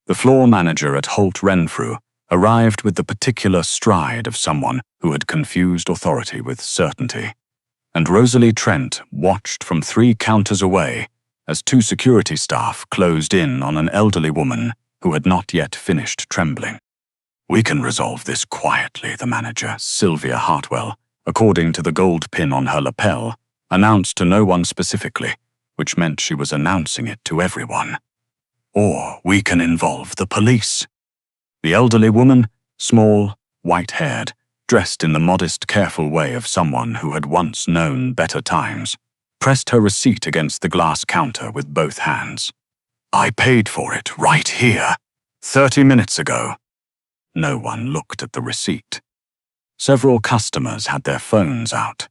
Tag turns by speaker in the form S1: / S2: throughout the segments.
S1: The floor manager at Holt Renfrew arrived with the particular stride of someone who had confused authority with certainty, and Rosalie Trent watched from 3 counters away as 2 security staff closed in on an elderly woman who had not yet finished trembling. "We can resolve this quietly," the manager, Sylvia Hartwell, according to the gold pin on her lapel, announced to no one specifically, which meant she was announcing it to everyone. "Or we can involve the police." The elderly woman, small, white-haired, dressed in the modest, careful way of someone who had once known better times, pressed her receipt against the glass counter with both hands. "I paid for it right here, 30 minutes ago." No one looked at the receipt. Several customers had their phones out.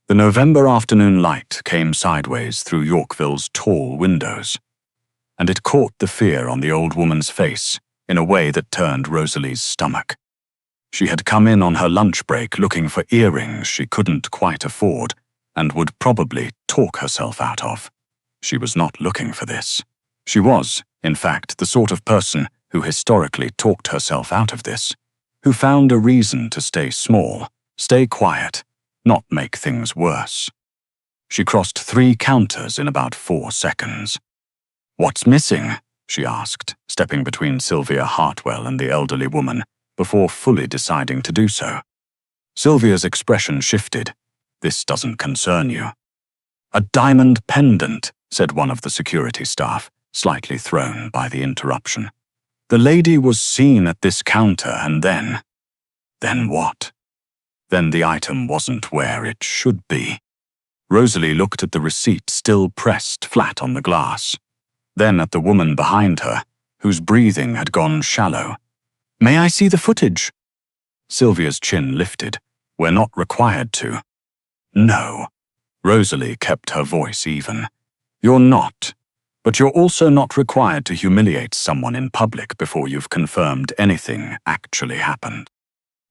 S1: The November afternoon light came sideways through Yorkville's tall windows, and it caught the fear on the old woman's face in a way that turned Rosalie's stomach. She had come in on her lunch break looking for earrings she couldn't quite afford and would probably talk herself out of. She was not looking for this. She was, in fact, the sort of person who historically talked herself out of this, who found a reason to stay small, stay quiet, not make things worse. She crossed 3 counters in about 4 seconds. "What's missing?" she asked, stepping between Sylvia Hartwell and the elderly woman before fully deciding to do so. Sylvia's expression shifted. "This doesn't concern you." "A diamond pendant," said one of the security staff, slightly thrown by the interruption. "The lady was seen at this counter and then..." "Then what?" "Then the item wasn't where it should be." Rosalie looked at the receipt still pressed flat on the glass, then at the woman behind her, whose breathing had gone shallow. "May I see the footage?" Sylvia's chin lifted. "We're not required to." "No." Rosalie kept her voice even. "You're not. But you're also not required to humiliate someone in public before you've confirmed anything actually happened."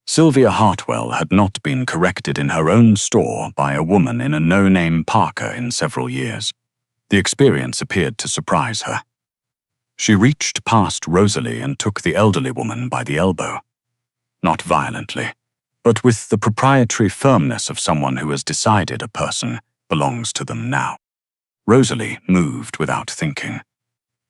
S1: Sylvia Hartwell had not been corrected in her own store by a woman in a no-name parka in several years. The experience appeared to surprise her. She reached past Rosalie and took the elderly woman by the elbow. Not violently, but with the proprietary firmness of someone who has decided a person belongs to them now. Rosalie moved without thinking.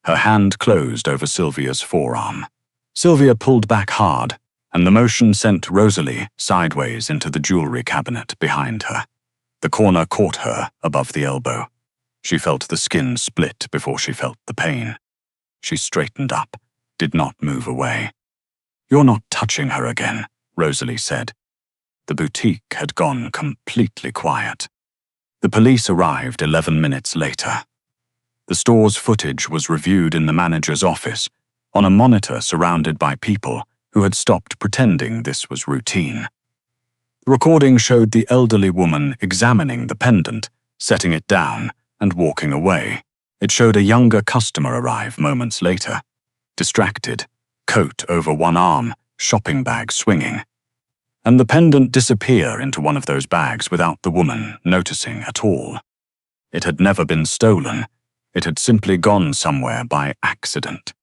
S1: Her hand closed over Sylvia's forearm. Sylvia pulled back hard, and the motion sent Rosalie sideways into the jewelry cabinet behind her. The corner caught her above the elbow. She felt the skin split before she felt the pain. She straightened up, did not move away. "You're not touching her again," Rosalie said. The boutique had gone completely quiet. The police arrived 11 minutes later. The store's footage was reviewed in the manager's office, on a monitor surrounded by people who had stopped pretending this was routine. The recording showed the elderly woman examining the pendant, setting it down, and walking away. It showed a younger customer arrive moments later, distracted, coat over one arm, shopping bag swinging, and the pendant disappear into one of those bags without the woman noticing at all. It had never been stolen. It had simply gone somewhere by accident.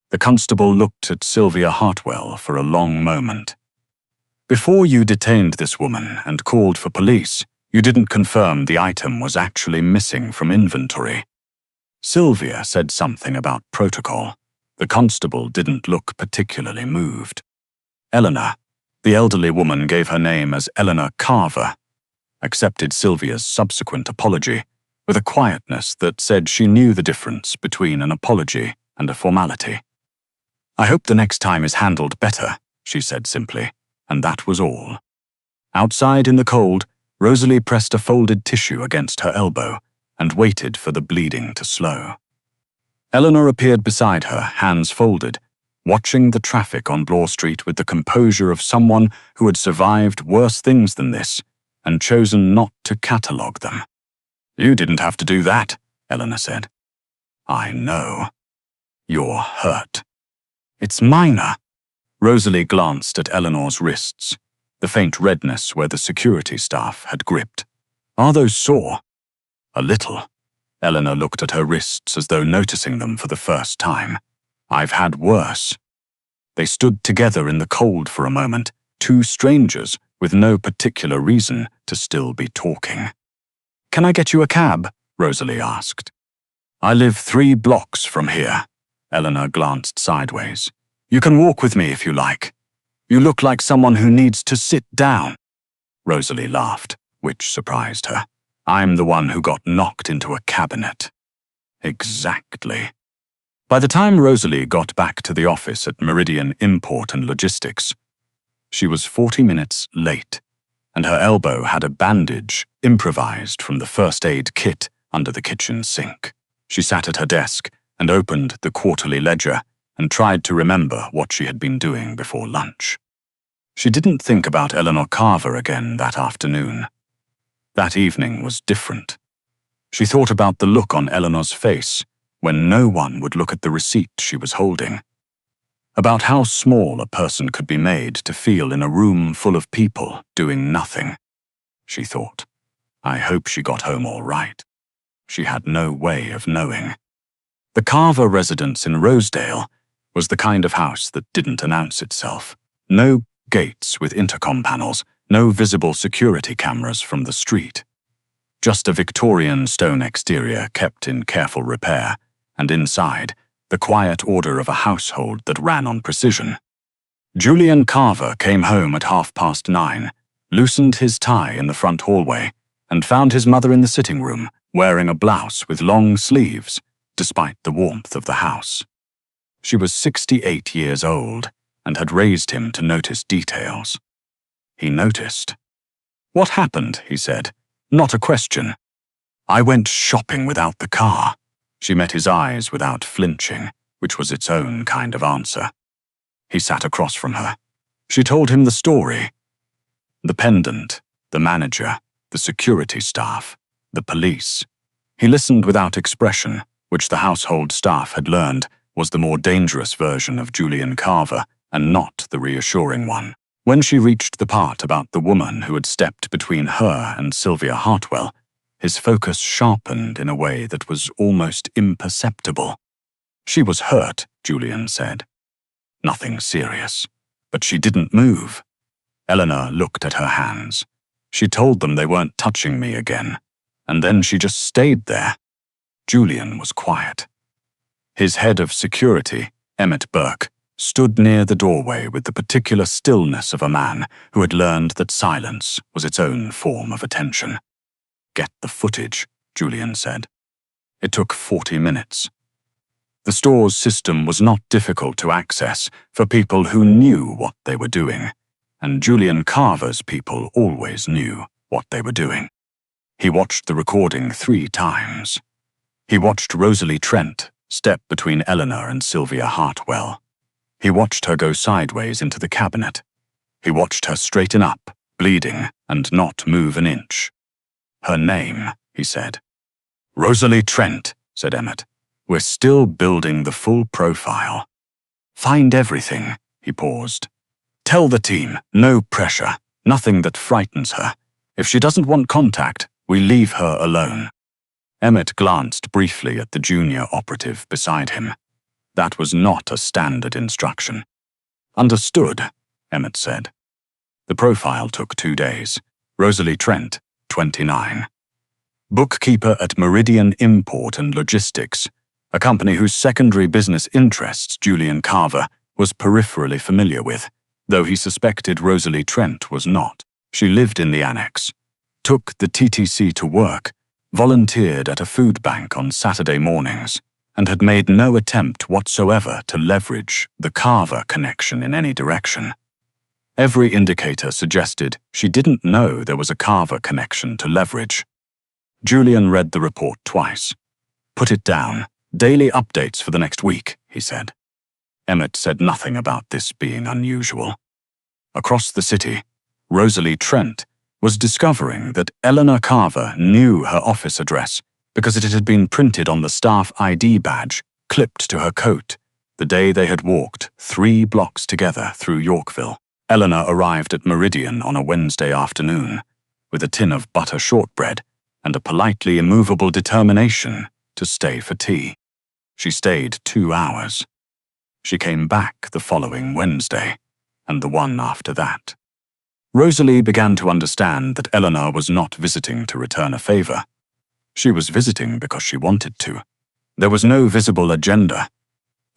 S1: The constable looked at Sylvia Hartwell for a long moment. "Before you detained this woman and called for police, you didn't confirm the item was actually missing from inventory." Sylvia said something about protocol. The constable didn't look particularly moved. Eleanor, the elderly woman gave her name as Eleanor Carver, accepted Sylvia's subsequent apology with a quietness that said she knew the difference between an apology and a formality. "I hope the next time is handled better," she said simply, and that was all. Outside in the cold, Rosalie pressed a folded tissue against her elbow and waited for the bleeding to slow. Eleanor appeared beside her, hands folded, watching the traffic on Bloor Street with the composure of someone who had survived worse things than this and chosen not to catalogue them. "You didn't have to do that," Eleanor said. "I know. You're hurt." "It's minor." Rosalie glanced at Eleanor's wrists, the faint redness where the security staff had gripped. "Are those sore?" "A little." Eleanor looked at her wrists as though noticing them for the first time. I've had worse." They stood together in the cold for a moment, two strangers with no particular reason to still be talking. "Can I get you a cab?" Rosalie asked. "I live 3 blocks from here." Eleanor glanced sideways. "You can walk with me if you like. You look like someone who needs to sit down." Rosalie laughed, which surprised her. "I'm the one who got knocked into a cabinet." Exactly. By the time Rosalie got back to the office at Meridian Import and Logistics, she was 40 minutes late, and her elbow had a bandage improvised from the first aid kit under the kitchen sink. She sat at her desk and opened the quarterly ledger and tried to remember what she had been doing before lunch. She didn't think about Eleanor Carver again that afternoon. That evening was different. She thought about the look on Eleanor's face when no one would look at the receipt she was holding. About how small a person could be made to feel in a room full of people doing nothing. She thought, I hope she got home all right. She had no way of knowing. The Carver residence in Rosedale was the kind of house that didn't announce itself. No gates with intercom panels, no visible security cameras from the street. Just a Victorian stone exterior kept in careful repair, and inside, the quiet order of a household that ran on precision. Julian Carver came home at 9:30, loosened his tie in the front hallway, and found his mother in the sitting room, wearing a blouse with long sleeves, despite the warmth of the house. She was 68 years old, and had raised him to notice details. He noticed. "What happened?" he said. "Not a question." "I went shopping without the car." She met his eyes without flinching, which was its own kind of answer. He sat across from her. She told him the story. The pendant, the manager, the security staff, the police. He listened without expression, which the household staff had learned was the more dangerous version of Julian Carver and not the reassuring one. When she reached the part about the woman who had stepped between her and Sylvia Hartwell, his focus sharpened in a way that was almost imperceptible. "She was hurt," Julian said. "Nothing serious. But she didn't move." Eleanor looked at her hands. "She told them they weren't touching me again, and then she just stayed there." Julian was quiet. His head of security, Emmett Burke, stood near the doorway with the particular stillness of a man who had learned that silence was its own form of attention. "Get the footage," Julian said. It took 40 minutes. The store's system was not difficult to access for people who knew what they were doing, and Julian Carver's people always knew what they were doing. He watched the recording 3 times. He watched Rosalie Trent step between Eleanor and Sylvia Hartwell. He watched her go sideways into the cabinet. He watched her straighten up, bleeding, and not move an inch. "Her name," he said. "Rosalie Trent," said Emmett. "We're still building the full profile." "Find everything," he paused. "Tell the team, no pressure, nothing that frightens her. If she doesn't want contact, we leave her alone." Emmett glanced briefly at the junior operative beside him. That was not a standard instruction. "Understood," Emmett said. The profile took 2 days. Rosalie Trent, 29. Bookkeeper at Meridian Import and Logistics, a company whose secondary business interests Julian Carver was peripherally familiar with, though he suspected Rosalie Trent was not. She lived in the annex, took the TTC to work, volunteered at a food bank on Saturday mornings, and had made no attempt whatsoever to leverage the Carver connection in any direction. Every indicator suggested she didn't know there was a Carver connection to leverage. Julian read the report twice. "Put it down. Daily updates for the next week," he said. Emmett said nothing about this being unusual. Across the city, Rosalie Trent was discovering that Eleanor Carver knew her office address because it had been printed on the staff ID badge clipped to her coat the day they had walked 3 blocks together through Yorkville. Eleanor arrived at Meridian on a Wednesday afternoon with a tin of butter shortbread and a politely immovable determination to stay for tea. She stayed 2 hours. She came back the following Wednesday, and the one after that. Rosalie began to understand that Eleanor was not visiting to return a favor. She was visiting because she wanted to. There was no visible agenda,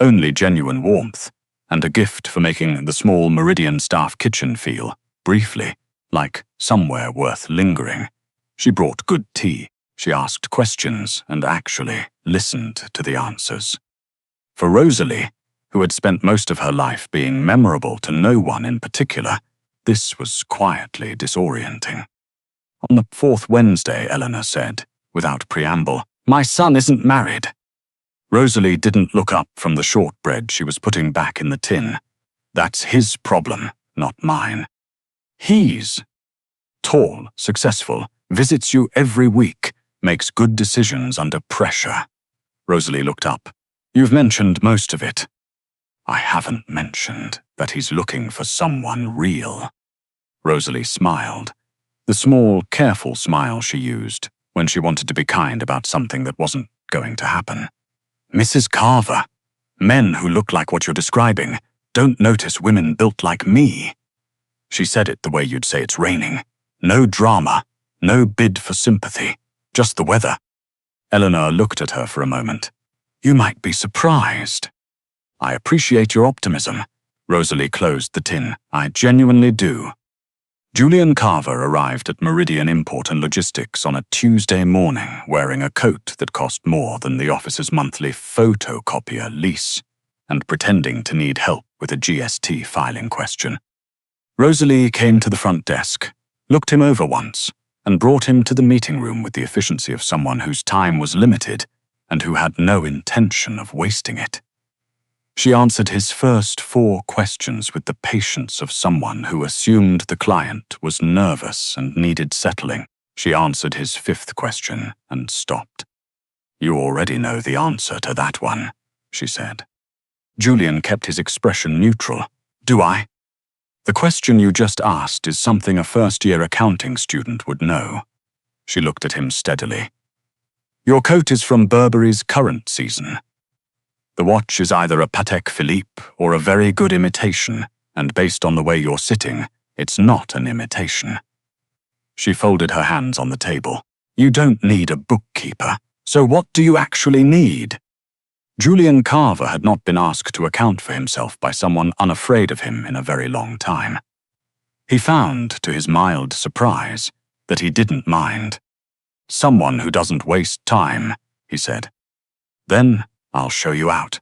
S1: only genuine warmth, and a gift for making the small Meridian staff kitchen feel, briefly, like somewhere worth lingering. She brought good tea. She asked questions and actually listened to the answers. For Rosalie, who had spent most of her life being memorable to no one in particular, this was quietly disorienting. On the fourth Wednesday, Eleanor said, without preamble, "My son isn't married." Rosalie didn't look up from the shortbread she was putting back in the tin. That's his problem, not mine. He's tall, successful, visits you every week, makes good decisions under pressure. Rosalie looked up. You've mentioned most of it. I haven't mentioned that he's looking for someone real. Rosalie smiled. The small, careful smile she used when she wanted to be kind about something that wasn't going to happen. Mrs. Carver, men who look like what you're describing don't notice women built like me. She said it the way you'd say it's raining. No drama, no bid for sympathy, just the weather. Eleanor looked at her for a moment. You might be surprised. I appreciate your optimism. Rosalie closed the tin. I genuinely do. Julian Carver arrived at Meridian Import and Logistics on a Tuesday morning wearing a coat that cost more than the office's monthly photocopier lease and pretending to need help with a GST filing question. Rosalie came to the front desk, looked him over once, and brought him to the meeting room with the efficiency of someone whose time was limited and who had no intention of wasting it. She answered his first 4 questions with the patience of someone who assumed the client was nervous and needed settling. She answered his 5th question and stopped. You already know the answer to that one, she said. Julian kept his expression neutral. Do I? The question you just asked is something a first-year accounting student would know. She looked at him steadily. Your coat is from Burberry's current season. The watch is either a Patek Philippe or a very good imitation, and based on the way you're sitting, it's not an imitation. She folded her hands on the table. You don't need a bookkeeper, so what do you actually need? Julian Carver had not been asked to account for himself by someone unafraid of him in a very long time. He found, to his mild surprise, that he didn't mind. Someone who doesn't waste time, he said. Then I'll show you out.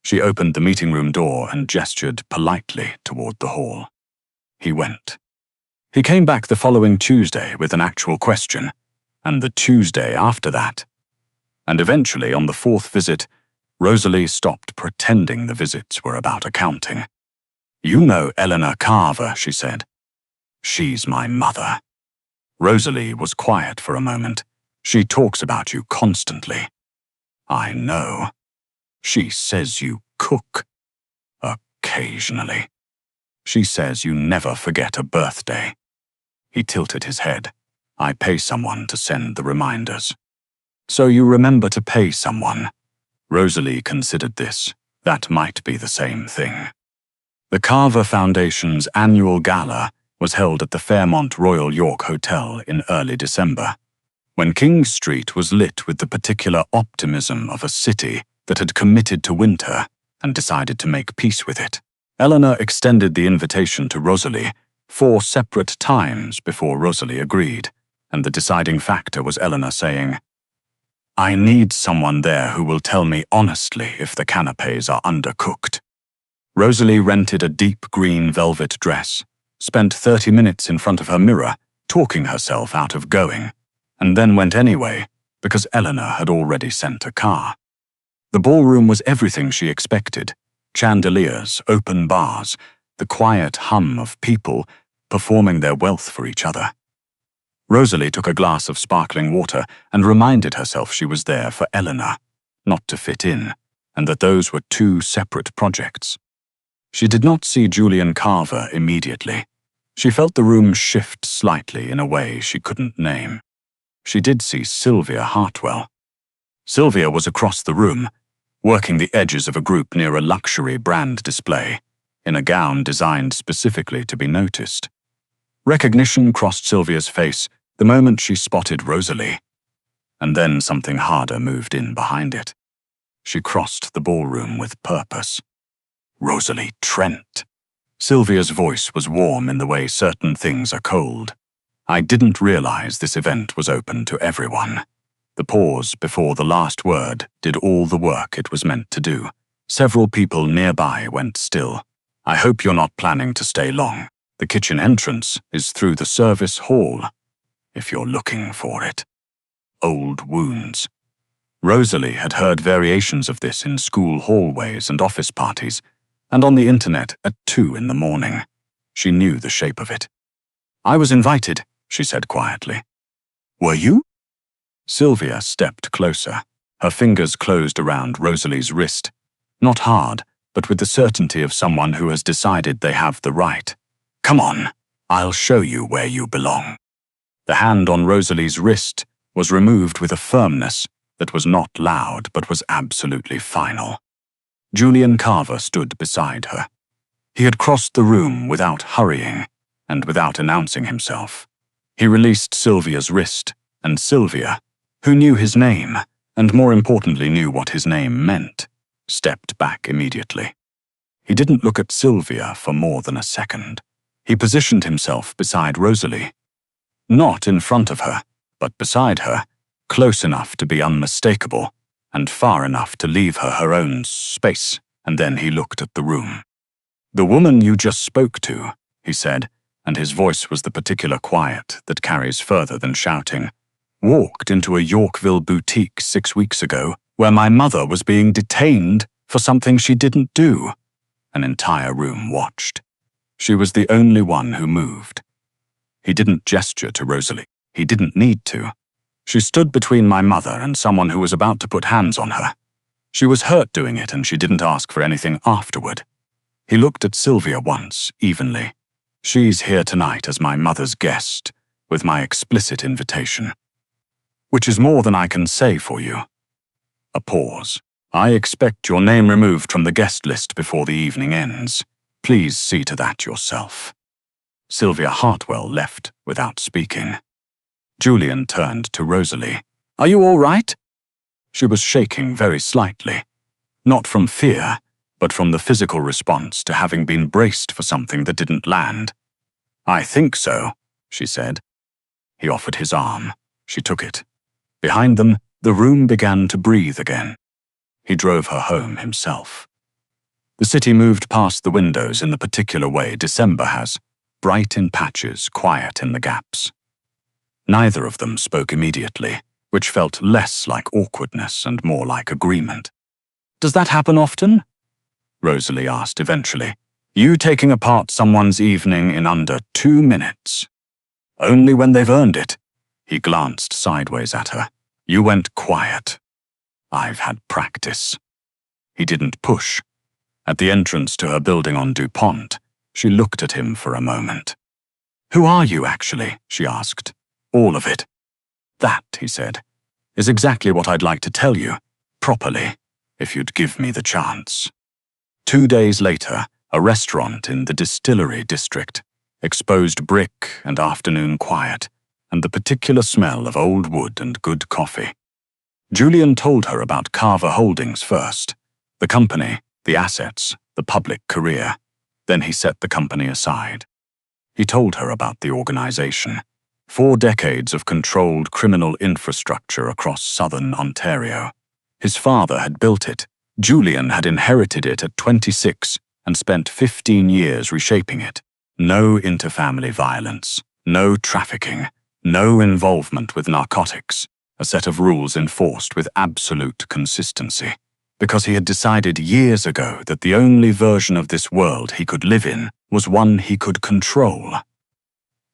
S1: She opened the meeting room door and gestured politely toward the hall. He went. He came back the following Tuesday with an actual question, and the Tuesday after that. And eventually, on the 4th visit, Rosalie stopped pretending the visits were about accounting. You know Eleanor Carver, she said. She's my mother. Rosalie was quiet for a moment. She talks about you constantly. I know. She says you cook. Occasionally. She says you never forget a birthday. He tilted his head. I pay someone to send the reminders. So you remember to pay someone. Rosalie considered this. That might be the same thing. The Carver Foundation's annual gala was held at the Fairmont Royal York Hotel in early December, when King Street was lit with the particular optimism of a city that had committed to winter and decided to make peace with it. Eleanor extended the invitation to Rosalie 4 separate times before Rosalie agreed, and the deciding factor was Eleanor saying, I need someone there who will tell me honestly if the canapés are undercooked. Rosalie rented a deep green velvet dress, spent 30 minutes in front of her mirror, talking herself out of going, and then went anyway because Eleanor had already sent a car. The ballroom was everything she expected. Chandeliers, open bars, the quiet hum of people performing their wealth for each other. Rosalie took a glass of sparkling water and reminded herself she was there for Eleanor, not to fit in, and that those were 2 separate projects. She did not see Julian Carver immediately. She felt the room shift slightly in a way she couldn't name. She did see Sylvia Hartwell. Sylvia was across the room, working the edges of a group near a luxury brand display, in a gown designed specifically to be noticed. Recognition crossed Sylvia's face the moment she spotted Rosalie, and then something harder moved in behind it. She crossed the ballroom with purpose. Rosalie Trent. Sylvia's voice was warm in the way certain things are cold. I didn't realize this event was open to everyone. The pause before the last word did all the work it was meant to do. Several people nearby went still. I hope you're not planning to stay long. The kitchen entrance is through the service hall, if you're looking for it. Old wounds. Rosalie had heard variations of this in school hallways and office parties, and on the internet at 2 in the morning. She knew the shape of it. I was invited, she said quietly. Were you? Sylvia stepped closer. Her fingers closed around Rosalie's wrist. Not hard, but with the certainty of someone who has decided they have the right. Come on, I'll show you where you belong. The hand on Rosalie's wrist was removed with a firmness that was not loud but was absolutely final. Julian Carver stood beside her. He had crossed the room without hurrying and without announcing himself. He released Sylvia's wrist, and Sylvia, who knew his name, and more importantly knew what his name meant, stepped back immediately. He didn't look at Sylvia for more than a second. He positioned himself beside Rosalie. Not in front of her, but beside her, close enough to be unmistakable, and far enough to leave her her own space, and then he looked at the room. The woman you just spoke to, he said, and his voice was the particular quiet that carries further than shouting, walked into a Yorkville boutique 6 weeks ago where my mother was being detained for something she didn't do. An entire room watched. She was the only one who moved. He didn't gesture to Rosalie. He didn't need to. She stood between my mother and someone who was about to put hands on her. She was hurt doing it, and she didn't ask for anything afterward. He looked at Sylvia once, evenly. She's here tonight as my mother's guest, with my explicit invitation. Which is more than I can say for you. A pause. I expect your name removed from the guest list before the evening ends. Please see to that yourself. Sylvia Hartwell left without speaking. Julian turned to Rosalie. Are you all right? She was shaking very slightly. Not from fear, but from the physical response to having been braced for something that didn't land. I think so, she said. He offered his arm. She took it. Behind them, the room began to breathe again. He drove her home himself. The city moved past the windows in the particular way December has, bright in patches, quiet in the gaps. Neither of them spoke immediately, which felt less like awkwardness and more like agreement. Does that happen often? Rosalie asked eventually. You taking apart someone's evening in under 2 minutes. Only when they've earned it. He glanced sideways at her. You went quiet. I've had practice. He didn't push. At the entrance to her building on DuPont, she looked at him for a moment. Who are you, actually? She asked. All of it. That, he said, is exactly what I'd like to tell you, properly, if you'd give me the chance. 2 days later, a restaurant in the distillery district, exposed brick and afternoon quiet, and the particular smell of old wood and good coffee. Julian told her about Carver Holdings first, the company, the assets, the public career. Then he set the company aside. He told her about the organization. 4 decades of controlled criminal infrastructure across southern Ontario. His father had built it. Julian had inherited it at 26 and spent 15 years reshaping it. No interfamily violence, no trafficking, no involvement with narcotics, a set of rules enforced with absolute consistency. Because he had decided years ago that the only version of this world he could live in was one he could control.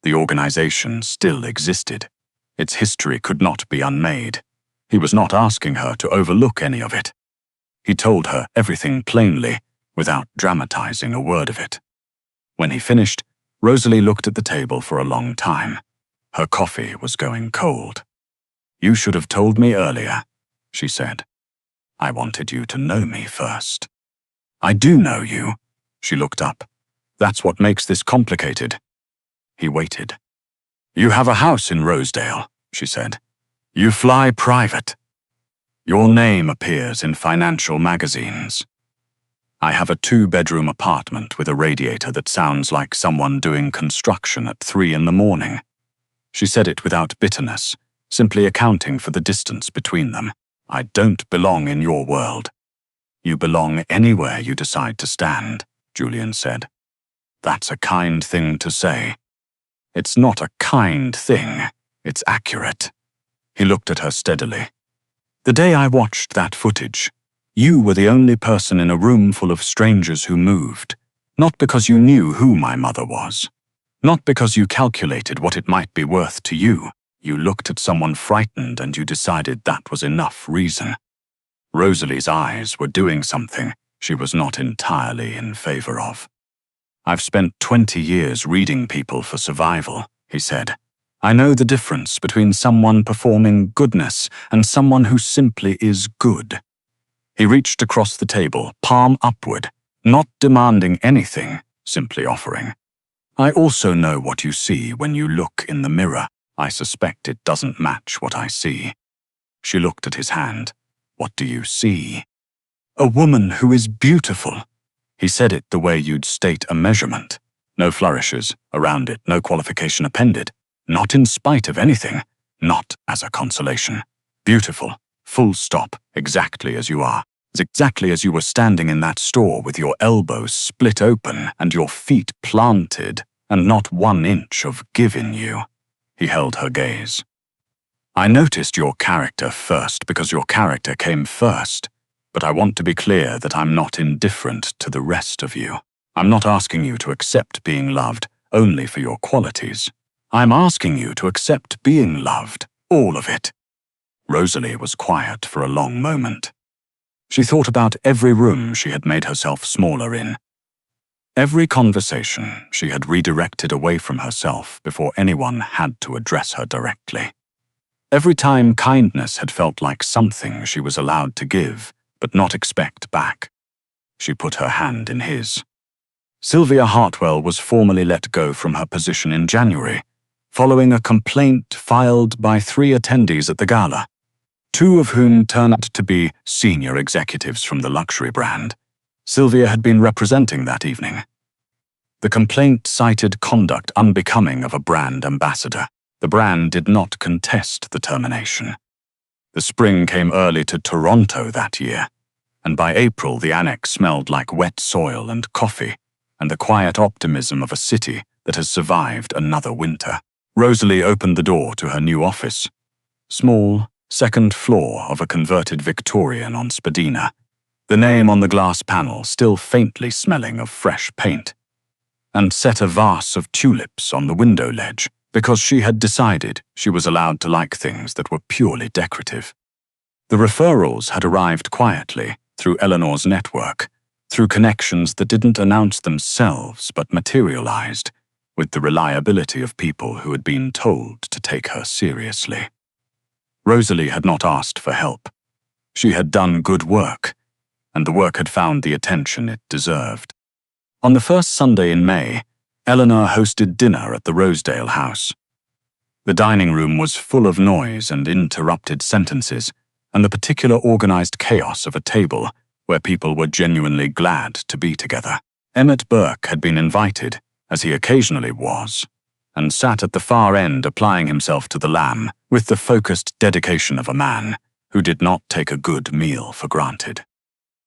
S1: The organization still existed. Its history could not be unmade. He was not asking her to overlook any of it. He told her everything plainly, without dramatizing a word of it. When he finished, Rosalie looked at the table for a long time. Her coffee was going cold. You should have told me earlier, she said. I wanted you to know me first. I do know you. She looked up. That's what makes this complicated. He waited. You have a house in Rosedale, she said. You fly private. Your name appears in financial magazines. I have a 2-bedroom apartment with a radiator that sounds like someone doing construction at 3 in the morning. She said it without bitterness, simply accounting for the distance between them. I don't belong in your world. You belong anywhere you decide to stand, Julian said. That's a kind thing to say. It's not a kind thing, it's accurate. He looked at her steadily. The day I watched that footage, you were the only person in a room full of strangers who moved, not because you knew who my mother was, not because you calculated what it might be worth to you. You looked at someone frightened and you decided that was enough reason. Rosalie's eyes were doing something she was not entirely in favor of. I've spent 20 years reading people for survival, he said. I know the difference between someone performing goodness and someone who simply is good. He reached across the table, palm upward, not demanding anything, simply offering. I also know what you see when you look in the mirror. I suspect it doesn't match what I see. She looked at his hand. What do you see? A woman who is beautiful. He said it the way you'd state a measurement. No flourishes around it, no qualification appended. Not in spite of anything, not as a consolation. Beautiful, full stop, exactly as you are. Exactly as you were standing in that store with your elbows split open and your feet planted and not 1 inch of give in you. He held her gaze. I noticed your character first because your character came first, but I want to be clear that I'm not indifferent to the rest of you. I'm not asking you to accept being loved only for your qualities. I'm asking you to accept being loved, all of it. Rosalie was quiet for a long moment. She thought about every room she had made herself smaller in. Every conversation she had redirected away from herself before anyone had to address her directly. Every time kindness had felt like something she was allowed to give, but not expect back. She put her hand in his. Sylvia Hartwell was formally let go from her position in January, following a complaint filed by 3 attendees at the gala, 2 of whom turned out to be senior executives from the luxury brand. Sylvia had been representing that evening. The complaint cited conduct unbecoming of a brand ambassador. The brand did not contest the termination. The spring came early to Toronto that year, and by April the annex smelled like wet soil and coffee, and the quiet optimism of a city that has survived another winter. Rosalie opened the door to her new office. Small, 2nd floor of a converted Victorian on Spadina, the name on the glass panel still faintly smelling of fresh paint, and set a vase of tulips on the window ledge because she had decided she was allowed to like things that were purely decorative. The referrals had arrived quietly through Eleanor's network, through connections that didn't announce themselves but materialized, with the reliability of people who had been told to take her seriously. Rosalie had not asked for help. She had done good work, and the work had found the attention it deserved. On the first Sunday in May, Eleanor hosted dinner at the Rosedale house. The dining room was full of noise and interrupted sentences, and the particular organized chaos of a table where people were genuinely glad to be together. Emmett Burke had been invited, as he occasionally was, and sat at the far end applying himself to the lamb with the focused dedication of a man who did not take a good meal for granted.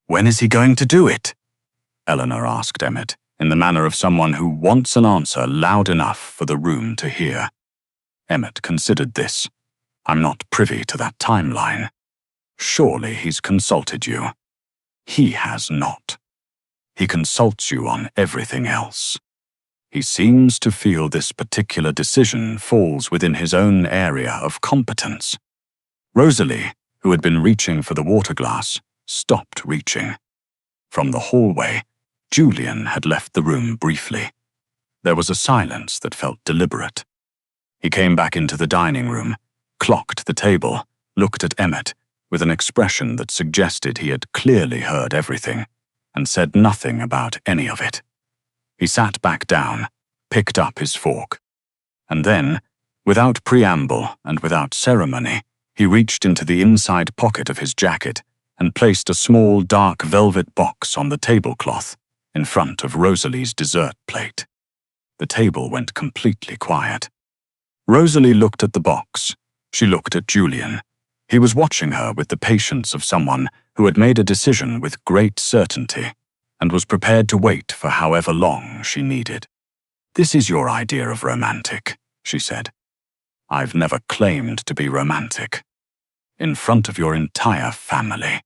S1: "When is he going to do it?" Eleanor asked Emmett, in the manner of someone who wants an answer loud enough for the room to hear. Emmett considered this. "I'm not privy to that timeline." "Surely he's consulted you." "He has not. He consults you on everything else. He seems to feel this particular decision falls within his own area of competence." Rosalie, who had been reaching for the water glass, stopped reaching. From the hallway, Julian had left the room briefly. There was a silence that felt deliberate. He came back into the dining room, clocked the table, looked at Emmett, with an expression that suggested he had clearly heard everything and said nothing about any of it. He sat back down, picked up his fork, and then, without preamble and without ceremony, he reached into the inside pocket of his jacket and placed a small dark velvet box on the tablecloth in front of Rosalie's dessert plate. The table went completely quiet. Rosalie looked at the box. She looked at Julian. He was watching her with the patience of someone who had made a decision with great certainty and was prepared to wait for however long she needed. "This is your idea of romantic," she said. "I've never claimed to be romantic. In front of your entire family.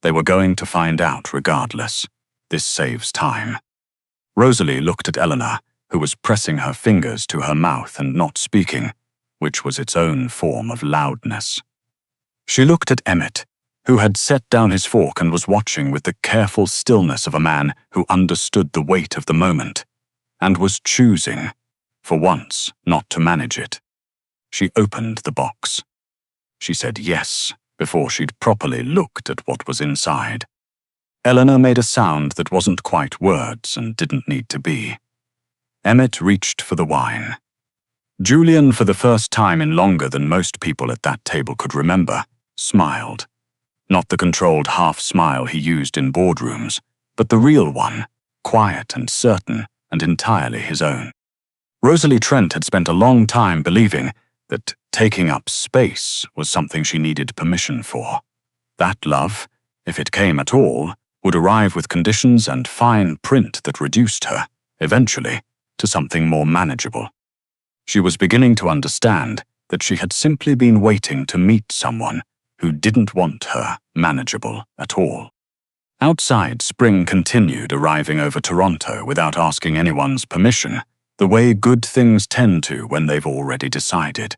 S1: They were going to find out regardless. This saves time." Rosalie looked at Eleanor, who was pressing her fingers to her mouth and not speaking, which was its own form of loudness. She looked at Emmett, who had set down his fork and was watching with the careful stillness of a man who understood the weight of the moment, and was choosing, for once, not to manage it. She opened the box. She said yes before she'd properly looked at what was inside. Eleanor made a sound that wasn't quite words and didn't need to be. Emmett reached for the wine. Julian, for the first time in longer than most people at that table could remember, smiled. Not the controlled half-smile he used in boardrooms, but the real one, quiet and certain and entirely his own. Rosalie Trent had spent a long time believing that taking up space was something she needed permission for. That love, if it came at all, would arrive with conditions and fine print that reduced her, eventually, to something more manageable. She was beginning to understand that she had simply been waiting to meet someone who didn't want her manageable at all. Outside, spring continued, arriving over Toronto without asking anyone's permission, the way good things tend to when they've already decided.